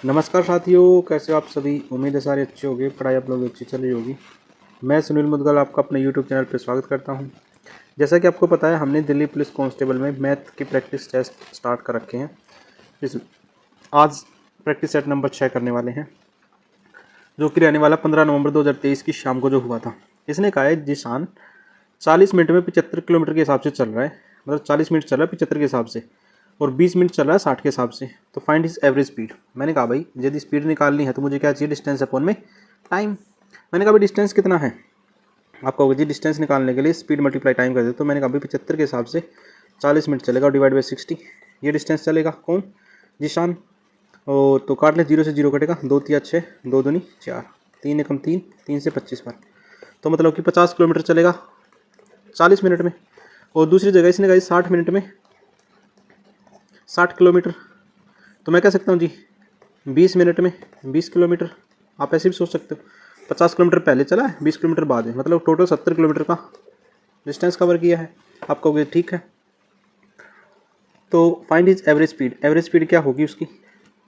नमस्कार साथियों, कैसे हो आप सभी। उम्मीद है सारे अच्छे होंगे, पढ़ाई आप लोग अच्छी चल रही होगी। मैं सुनील मुदगल आपका अपने यूट्यूब चैनल पर स्वागत करता हूं। जैसा कि आपको पता है, हमने दिल्ली पुलिस कांस्टेबल में मैथ की प्रैक्टिस टेस्ट स्टार्ट कर रखे हैं। इस आज प्रैक्टिस सेट नंबर 6 करने वाले हैं, जो कि रहने वाला 15 नवंबर 2023 की शाम को जो हुआ था। इसने कहा है जिशान 40 मिनट में 75 किलोमीटर के हिसाब से चल रहा है, मतलब 40 मिनट चल रहा है 75 के हिसाब से, और 20 मिनट चल रहा है 60 के हिसाब से। तो फाइंड हिज एवरेज स्पीड। मैंने कहा भाई यदि स्पीड निकालनी है तो मुझे क्या चाहिए, डिस्टेंस अपॉन में टाइम। मैंने कहा भाई डिस्टेंस कितना है, आपको होगा जी डिस्टेंस निकालने के लिए स्पीड मल्टीप्लाई टाइम कर दे। तो मैंने कहा भाई 75 के हिसाब से 40 मिनट चलेगा, डिवाइड बाई 60, ये डिस्टेंस चलेगा। कौन, जिशान। और तो काट ले, 0 से 0 कटेगा, 2 तिया 6, 2 दूनी 4, 3 एकम 3, 3 से 25 बार, तो मतलब कि 50 किलोमीटर चलेगा 40 मिनट में। और दूसरी जगह इसने कहा 60 मिनट में 60 किलोमीटर, तो मैं कह सकता हूँ जी 20 मिनट में 20 किलोमीटर। आप ऐसे भी सोच सकते हो, 50 किलोमीटर पहले चला है, 20 किलोमीटर बाद है, मतलब टोटल 70 किलोमीटर का डिस्टेंस कवर किया है। आप कहोगे ठीक है, तो find is average speed. Average speed क्या होगी उसकी,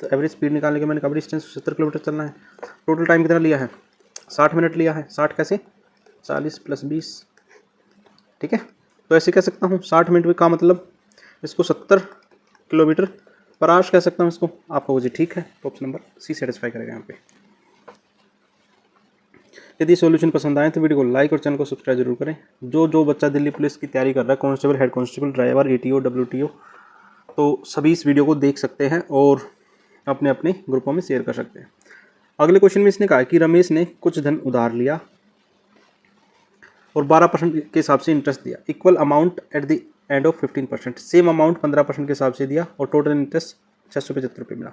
तो एवरेज स्पीड निकालने के मैंने कहा डिस्टेंस 70 किलोमीटर चलना है। टोटल टाइम कितना लिया है, 60 मिनट लिया है। 60 कैसे, 40 + 20, ठीक है। तो ऐसे कह सकता हूँ 60 मिनट का मतलब इसको 70 किलोमीटर पर आवर्स कह सकता हूँ इसको। आप कहोगे ठीक है, तो ऑप्शन नंबर सी सेटिस्फाई करेगा यहाँ पे। यदि सॉल्यूशन पसंद आए तो वीडियो को लाइक और चैनल को सब्सक्राइब जरूर करें। जो बच्चा दिल्ली पुलिस की तैयारी कर रहा है, constable, head constable, driver, ATO, WTO, तो सभी इस वीडियो को देख सकते हैं और अपने अपने ग्रुपों में शेयर कर सकते हैं। अगले क्वेश्चन में इसने कहा कि रमेश ने कुछ धन उधार लिया और 12% के हिसाब से इंटरेस्ट दिया। Equal amount at the end of 15%। Same amount 15% के हिसाब से दिया और टोटल इंटरेस्ट 675 रुपये मिला।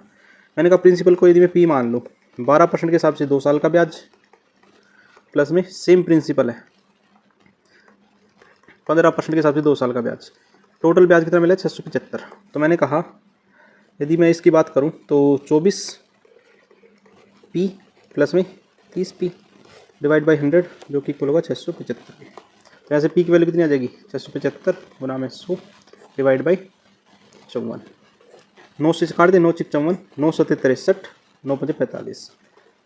मैंने कहा प्रिंसिपल को यदि मैं पी मान लो, 12% के हिसाब से 2 साल का ब्याज, प्लस में सेम प्रिंसिपल है 15% के हिसाब से 2 साल का ब्याज, टोटल ब्याज कितना मिला, 675। तो मैंने कहा यदि मैं इसकी बात करूं तो 24P प्लस में 30P डिवाइड बाई 100, जो कि इक्वल होगा 675। तो यहाँ से P की वैल्यू कितनी आ जाएगी, 675 गुना में 100 डिवाइड बाई 54। 9 से काट दे, 9 × 54, 9 × 7 = 63, 9 × 5 = 45।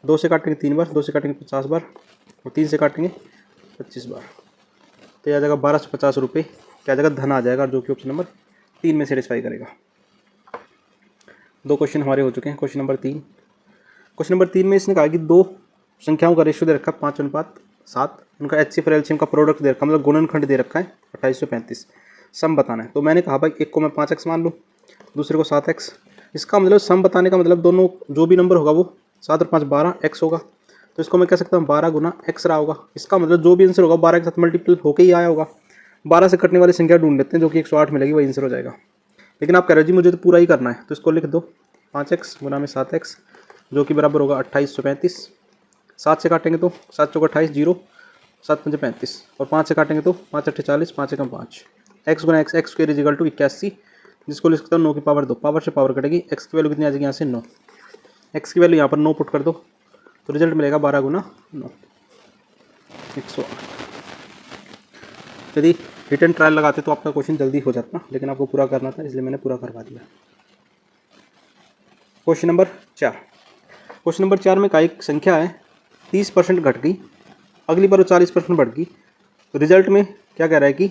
2 से काटेंगे 3 बार, 2 से काटेंगे 50 बार, और 3 से काटेंगे 25 बार, तो यह आ जाएगा 1250 रुपये। क्या आ जाएगा, धन आ जाएगा, जो कि ऑप्शन नंबर 3 में सेटिस्फाई करेगा। 2 क्वेश्चन हमारे हो चुके हैं। Question number 3। क्वेश्चन नंबर 3 में इसने कहा कि 2 संख्याओं का रेशियो दे रखा है 5:7, उनका HCF और LCM का प्रोडक्ट दे रखा है, मतलब गुणनखंड दे रखा है 2835। सम बताना है। तो मैंने कहा भाई एक को मैं 5x मान लूँ, दूसरे को 7x। इसका मतलब सम बताने का मतलब दोनों जो भी नंबर होगा वो 7 और 5 12x होगा। तो इसको मैं कह सकता हूँ 12 गुना x रहा होगा। इसका मतलब जो भी आंसर होगा 12 के साथ मल्टीपल होकर ही आया होगा। 12 से कटने वाली संख्या ढूंढ लेते हैं, जो कि 108 मिलेगी, वही आंसर हो जाएगा। लेकिन आप कह रहे हो जी मुझे तो पूरा ही करना है, तो इसको लिख दो 5x गुना में 7x, जो कि बराबर होगा 2835। 7 से काटेंगे तो 7 × 4 = 28, 0, 7 × 5 = 35, और 5 से काटेंगे तो 5 × 8 = 40, 5 × 1 = 5। x गुना x, x² = 81, जिसको लिख सकता हूँ 9 की पावर 2। पावर से पावर कटेगी, x की वैल्यू कितनी आ जाएगी यहाँ से 9। x की वैल्यू यहाँ पर 9 पुट कर दो, तो रिजल्ट मिलेगा 12 गुना 9, 108। यदि रिटर्न ट्रायल लगाते तो आपका क्वेश्चन जल्दी हो जाता, लेकिन आपको पूरा करना था, इसलिए मैंने पूरा करवा दिया। Question number 4। क्वेश्चन नंबर 4 में का एक संख्या है 30% घट गई, अगली बार 40% बढ़ गई। रिजल्ट में क्या कह रहा है कि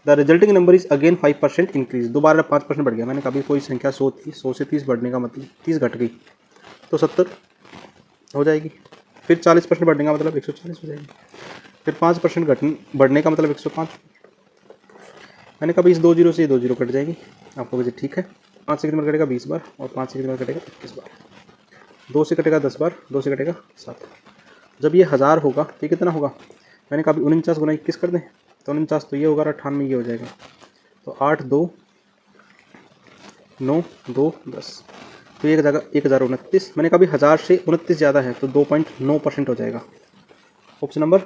the resulting number is again 5% increase. दोबारा 5% बढ़ गया। मैंने कहा कोई संख्या 100 थी, 100 से 30 बढ़ने का मतलब 30 घट गई तो 70 हो जाएगी। फिर 40% बढ़ने का मतलब 140 हो जाएगी। फिर 5% बढ़ने का मतलब 105। मैंने कहा इस 2 0 से 2 0 कट जाएगी। आपको वजह ठीक है। 5 से कितनी बार कटेगा 20 बार, और 5 से कितनी बार कटेगा 21 बार। 2 से कटेगा 10 बार, 2 से कटेगा 7। जब ये 1000 होगा तो ये कितना होगा, मैंने कहा 49 गुना 21 कर दें, तो 49 तो ये होगा, 98 ये हो जाएगा। तो 8 2 9 2 10, तो ये जगह 1029। मैंने कहा 1000 से 29 ज़्यादा है, तो 2.9% हो जाएगा। ऑप्शन नंबर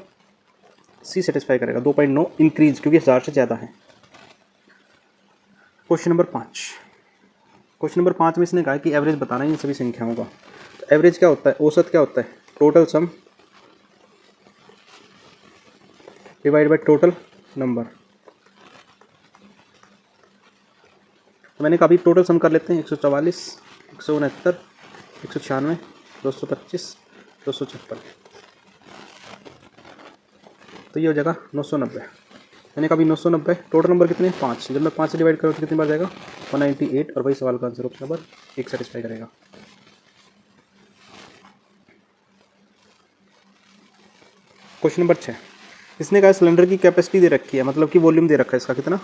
सी सेटिस्फाई करेगा, 2.9 इंक्रीज, क्योंकि 1000 से ज़्यादा है। Question number 5। क्वेश्चन नंबर 5 में इसने कहा कि एवरेज बताना है इन सभी संख्याओं का। तो एवरेज क्या होता है, औसत क्या होता है, total sum divide by total number. तो मैंने कहा टोटल सम कर लेते हैं, 144, 169, 196, 225, 256, तो ये हो जाएगा 990। मैंने कहा 990 टोटल नंबर कितने 5, जब मैं 5 से डिवाइड करूँ तो कितनी बार जाएगा 198, और वही सवाल का आंसर ऑप्शन नंबर 1 सेटिस्फाई करेगा। क्वेश्चन नंबर 6, इसने कहा सिलेंडर की कैपेसिटी दे रखी है, मतलब कि वॉल्यूम दे रखा है इसका कितना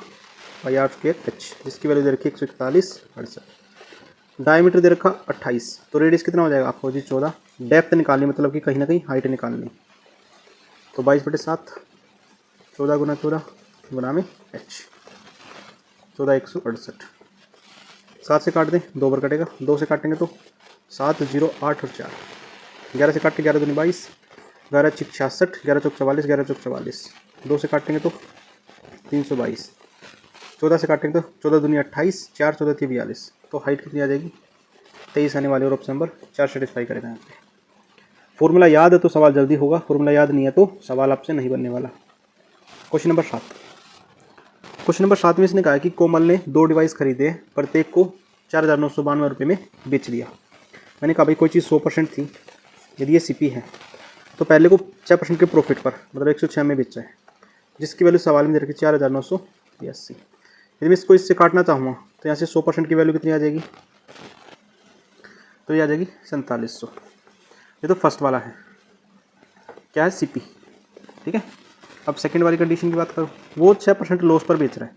πr²h, जिसकी वैल्यू दे रखी है 141/68, डायमीटर दे रखा 28, तो रेडियस कितना हो जाएगा आपको जी 14, डेप्थ निकालनी मतलब कि कहीं ना कहीं हाइट निकालनी, तो 22/7, 14 × 14 गुना में h, 14/168, 7 से काट दें 2 बार कटेगा, 2 से काटेंगे तो 7, 0, 8 और 4, 11 से काट के 11 दूनी 22, 11 × 66, 11 × 44, 11 × 44, 2 से काटेंगे तो 322, 14 से काटेंगे तो 14 दूनी 28, 4 14 42, तो हाइट कितनी आ जाएगी 23 आने वाली, और ऑप्शन नंबर 4 सेटिस्फाई करेगा यहाँ पे। फॉर्मूला याद है तो सवाल जल्दी होगा, फॉर्मूला याद नहीं है तो सवाल आपसे नहीं बनने वाला। क्वेश्चन नंबर 7, क्वेश्चन नंबर 7 में इसने कहा है कि कोमल ने 2 डिवाइस खरीदे, प्रत्येक को 4,992 रुपये में बेच दिया। मैंने कहा भाई कोई चीज़ 100% थी, यदि ये CP है तो पहले को 6% के प्रॉफिट पर मतलब 106 में बेचा है, जिसकी वैल्यू सवाल में दे रखी 4,982। यदि मैं इसको इससे काटना चाहूँगा तो यहाँ से 100% की वैल्यू कितनी आ जाएगी, तो ये आ जाएगी 4700। ये तो फर्स्ट वाला है, क्या है CP, ठीक है। अब सेकंड वाली कंडीशन की बात करूँ, वो 6% लॉस पर बेच रहा है,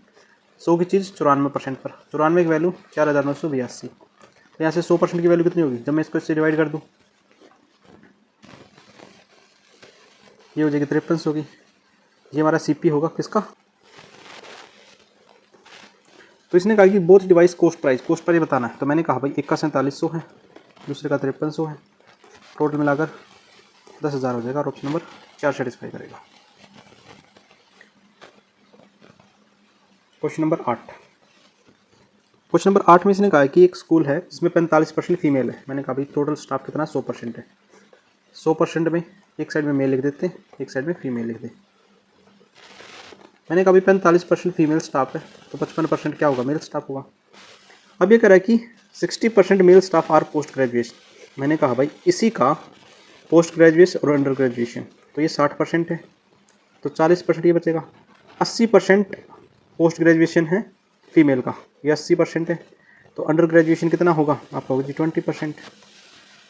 100 की चीज़ 94% पर, 94 की वैल्यू 4,982, तो यहाँ से 100% की वैल्यू कितनी होगी, जब मैं इसको इससे डिवाइड कर दूँ ये हो जाएगी 53 होगी, ये हमारा CP होगा किसका, तो इसने कहा कि बोथ डिवाइस कॉस्ट प्राइस बताना है, तो मैंने कहा भाई एक का 4700 है, दूसरे का 5300 है, टोटल मिलाकर 10,000 हो जाएगा, और ऑप्शन नंबर 4 सेटिस्फाई करेगा। क्वेश्चन नंबर 8, क्वेश्चन नंबर 8 में इसने कहा कि एक स्कूल है जिसमें 45% फीमेल है। मैंने कहा भाई टोटल स्टाफ कितना 100% है, 100% में एक साइड में मेल लिख देते हैं, एक साइड में फीमेल लिख दें। मैंने कहा भाई 45% फीमेल स्टाफ है तो 55% क्या होगा मेल स्टाफ होगा। अब ये कह रहा है कि 60% mail staff R post graduation. मैंने कहा भाई इसी का पोस्ट ग्रेजुएशन और अंडर ग्रेजुएशन, तो ये 60% है, तो 40% ये बचेगा। 80% पोस्ट ग्रेजुएशन है फीमेल का, ये 80% है, तो अंडर ग्रेजुएशन कितना होगा आपका होगा जी 20%।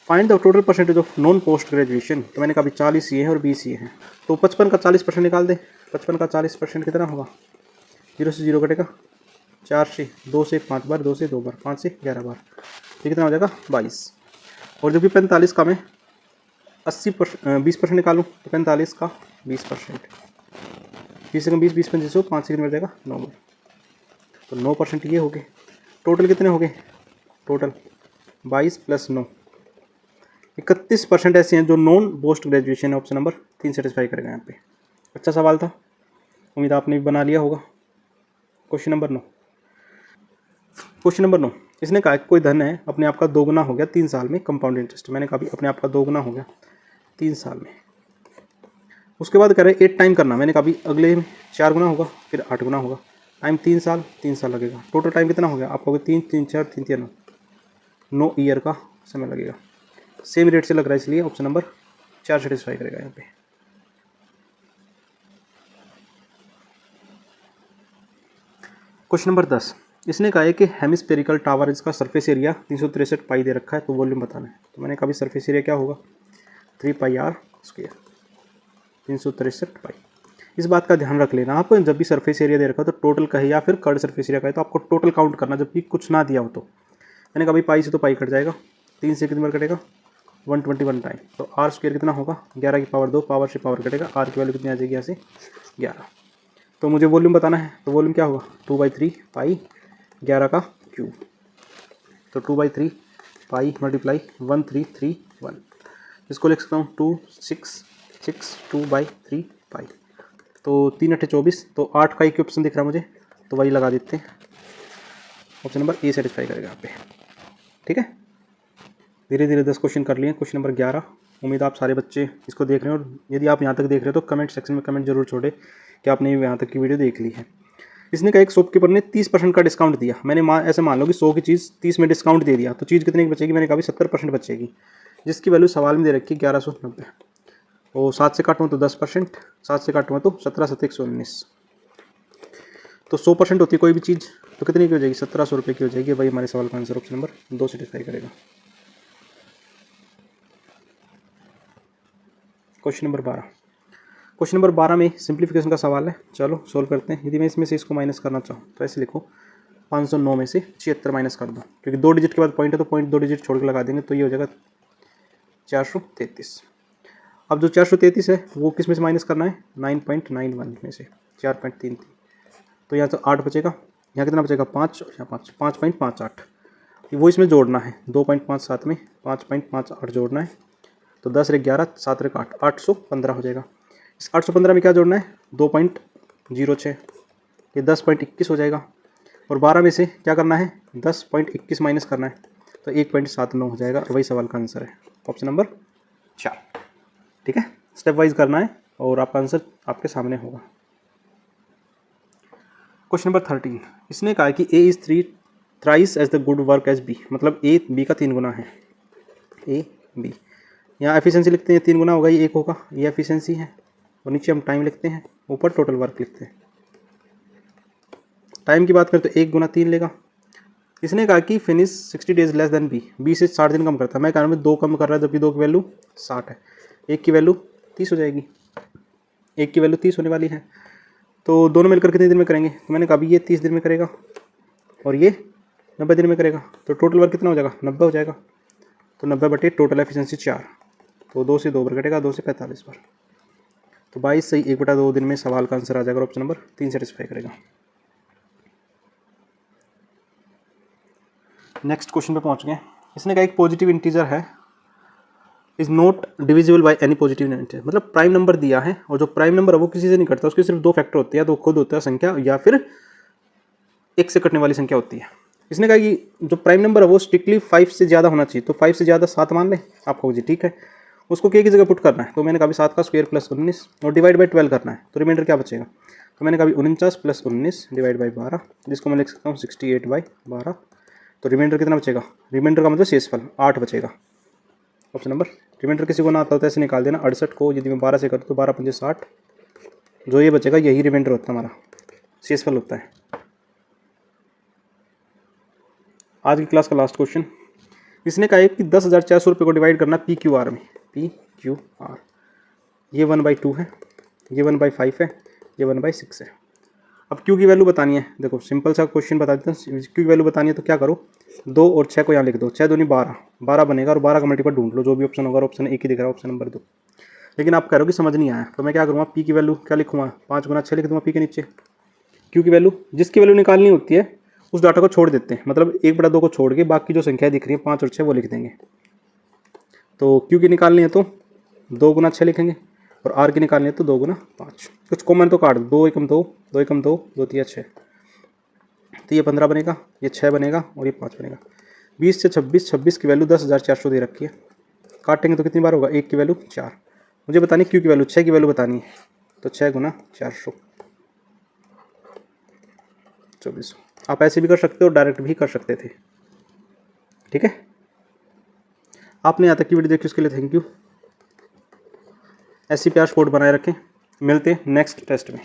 Find the total percentage of non post graduation, तो मैंने कहा 40 ये है और 20 ये है, तो 55 का 40% निकाल दे। 55 का 40% कितना होगा, 0 से 0 कटेगा, 4 से 2 से 5 बार, 2 से 2 बार, 5 से 11 बार, ये कितना हो जाएगा 22। और जो कि 45 का मैं 20% निकालूँ तो 45 का 20%, 20 से कम 20, 20 25 5 से कितना हो जाएगा 9 बार, तो 9% ये हो गए। टोटल कितने हो गए, टोटल 22 + 9 31% ऐसे हैं जो नॉन पोस्ट ग्रेजुएशन है। ऑप्शन नंबर 3 सेटिस्फाई करेगा यहाँ पे। अच्छा सवाल था, उम्मीद आपने भी बना लिया होगा। क्वेश्चन नंबर 9, क्वेश्चन नंबर 9 इसने कहा कि कोई धन है अपने आप का दोगुना हो गया 3 साल में कंपाउंड इंटरेस्ट। मैंने कहा भी अपने आप का दोगुना हो गया 3 साल में, उसके बाद कह रहे 8 टाइम करना। मैंने कहा भी अगले में 4 गुना होगा, फिर 8 गुना होगा, टाइम 3 साल लगेगा। टोटल टाइम कितना हो गया आपका, होगा 3 3 4 3 3 9 ईयर का समय लगेगा। सेम रेट से लग रहा है, इसलिए ऑप्शन नंबर 4 सेटिस्फाई करेगा यहाँ पे। क्वेश्चन नंबर 10 इसने कहा है कि हेमिस्फेरिकल टावर, इसका सरफेस एरिया 363 पाई दे रखा है, तो वॉल्यूम बताना है। तो मैंने कहा भी सरफेस एरिया क्या होगा 3πr², 363 पाई। इस बात का ध्यान रख लेना आप, जब भी सरफेस एरिया दे रखा हो तो टोटल कहे या फिर कर्ड सरफेस एरिया कहे तो आपको टोटल काउंट करना, जब भी कुछ ना दिया हो तो। मैंने कहा भाई पाई से तो पाई कट जाएगा, 3 से कितनी बार कटेगा 121 टाइम, तो r² कितना होगा 11 की पावर 2, पावर से पावर कटेगा, r की वैल्यू कितनी आ जाएगी यहाँ से 11। तो मुझे वॉल्यूम बताना है, तो वॉल्यूम क्या होगा 2/3 पाई 11 का क्यूब, तो 2/3 पाई मल्टीप्लाई 1331, इसको लिख सकता हूँ 2662/3 पाई, तो 3 8 24, तो 8 का एक ऑप्शन दिख रहा है मुझे, तो वही लगा देते हैं। ऑप्शन नंबर ए सेटिस्फाई करेगा यहाँ पे, ठीक है। धीरे धीरे 10 क्वेश्चन कर लिए। क्वेश्चन नंबर 11, उम्मीद आप सारे बच्चे इसको देख रहे हैं, और यदि आप यहाँ तक देख रहे हो तो कमेंट सेक्शन में कमेंट जरूर छोड़े कि आपने यहाँ तक की वीडियो देख ली है। इसने कहा एक शॉपकीपर ने 30% का डिस्काउंट दिया। मैंने ऐसे मान लो कि 100 की चीज़ 30 में डिस्काउंट दे दिया, तो चीज़ कितनी की बचेगी? मैंने कहा 70% बचेगी, जिसकी वैल्यू सवाल में दे रखी है 1190। और 7 से काटूँ तो 10%, 7 से काटूँ तो 17 7 119, तो 100% होती है कोई भी चीज़, तो कितनी की हो जाएगी? 1700 रुपये की हो जाएगी। भाई हमारे सवाल का आंसर ऑप्शन नंबर 2 सेटिस्फाई करेगा। Question number 12। क्वेश्चन नंबर 12 में सिंप्लीफिकेशन का सवाल है। चलो सोल्व करते हैं। यदि मैं इसमें से इसको माइनस करना चाहूँ तो ऐसे लिखो, 509 में से 76 माइनस कर दो, क्योंकि 2 डिजिट के बाद पॉइंट है तो पॉइंट 2 डिजिट छोड़ के लगा देंगे, तो ये हो जाएगा 433। अब जो 433 है वो किस में से माइनस करना है? 9.91 में से 4.33, तो यहाँ तो 8 बचेगा, यहाँ कितना बचेगा? 5, और यहाँ 5, 5.58, वो इसमें जोड़ना है। 2.57 में 5.58 जोड़ना है, तो 10 रे 11, 7 रे 8, 815 हो जाएगा। इस 815 में क्या जोड़ना है? 2.06, ये 10.21 हो जाएगा। और 12 में से क्या करना है? 10.21 माइनस करना है, तो 1.79 हो जाएगा। और वही सवाल का आंसर है ऑप्शन नंबर 4। ठीक है, स्टेप वाइज करना है और आपका आंसर आपके सामने होगा। Question number 13। इसने कहा कि A is thrice as the good work as B, मतलब ए बी का 3 गुना है। ए बी, यहाँ एफिशिएंसी लिखते हैं 3 गुना होगा, ये 1 होगा, ये एफिशिएंसी है। और नीचे हम टाइम लिखते हैं, ऊपर टोटल वर्क लिखते हैं। टाइम की बात करें तो 1 गुना 3 लेगा। इसने कहा कि finish 60 days less than B, B से 60 दिन कम करता है। मैं कह रहा हूँ 2 कम कर रहा है, जबकि 2 की वैल्यू 60 है, 1 की वैल्यू 30 हो जाएगी, 1 की वैल्यू 30 होने वाली है। तो दोनों मिलकर कितने दिन में करेंगे? तो मैंने कहा अभी ये 30 दिन में करेगा और ये 90 दिन में करेगा, तो टोटल वर्क कितना हो जाएगा? 90 हो जाएगा। तो 90 बटे टोटल एफिशिएंसी 4, तो 2 से 2 बार कटेगा, 2 से 45 बार, तो 22 सही 1/2 दिन में सवाल का आंसर आ जाएगा। ऑप्शन नंबर 3 सेटिस्फाई करेगा। नेक्स्ट क्वेश्चन पे पहुंच गए। इसने कहा एक पॉजिटिव इंटीजर है is not divisible by any positive integer, मतलब प्राइम नंबर दिया है और जो प्राइम नंबर है वो किसी से नहीं कटता, उसके सिर्फ 2 फैक्टर होते हैं, या तो खुद होता है संख्या या फिर 1 से कटने वाली संख्या होती है। इसने कहा कि जो प्राइम नंबर है वो स्ट्रिक्टली 5 से ज़्यादा होना चाहिए, तो 5 से ज़्यादा 7 मान लें आपको जी, ठीक है। उसको के की जगह पुट करना है, तो मैंने कहा 7 का स्क्वायर प्लस 19 और डिवाइड बाई 12 करना है, तो रिमाइंडर क्या बचेगा? तो मैंने कहा 49 प्लस 19 डिवाइड बाई 12, जिसको मैं लिख सकता हूँ 68/12, तो रिमाइंडर कितना बचेगा? रिमाइंडर का मतलब शेषफल 8 बचेगा। ऑप्शन नंबर, रिमाइंडर किसी को ना आता होता है ऐसे निकाल देना। 68 को यदि मैं 12 से करूँ तो 12 पंजे 60, जो ये बचेगा यही रिमाइंडर होता है, हमारा शेषफल होता है। आज की क्लास का लास्ट क्वेश्चन। इसने कहा है कि 10,400 रुपये को डिवाइड करना पी क्यू आर में, पी क्यू आर, ये 1/2 है, ये 1/5 है, ये 1/6 है। अब क्यू की वैल्यू बतानी है। देखो सिंपल सा क्वेश्चन बता देते हैं। क्यू की वैल्यू बतानी है तो क्या करो, 2 और 6 को यहाँ लिख दो, 6 दूनी 12, 12 बनेगा और 12 का मल्टीपल ढूंढ लो, जो भी ऑप्शन होगा। ऑप्शन 1 ही दिख रहा है, ऑप्शन नंबर 2। लेकिन आप कह रहे हो कि समझ नहीं आया, तो मैं क्या करूँगा, पी की वैल्यू क्या लिखूँगा? 5 गुना 6 लिख दूँगा पी के नीचे। क्यू की वैल्यू, जिसकी वैल्यू निकालनी होती है उस डाटा को छोड़ देते हैं, मतलब 1/2 को छोड़ के बाकी जो संख्या दिख रही है 5 और 6 वो लिख देंगे। तो क्यू की निकालनी है तो 2 गुना 6 लिखेंगे, और आर की निकालनी है तो 2 गुना 5। कुछ कॉमन तो काट दो, 2 एकम 2, 2 एकम 2, 2 तिया 6, तो ये 15 बनेगा, ये 6 बनेगा और ये 5 बनेगा। 20 से 26, 26 की वैल्यू 10,400 दे रखी है। काटेंगे तो कितनी बार होगा? 1 की वैल्यू 4। मुझे बतानी क्यू की वैल्यू, 6 की वैल्यू बतानी है, तो 6 गुना 400, 2400। आप ऐसे भी कर सकते हो, डायरेक्ट भी कर सकते थे, ठीक है। आपने यहाँ तक की वीडियो देखी उसके लिए थैंक यू। ऐसी प्यार सपोर्ट बनाए रखें। मिलते हैं नेक्स्ट टेस्ट में।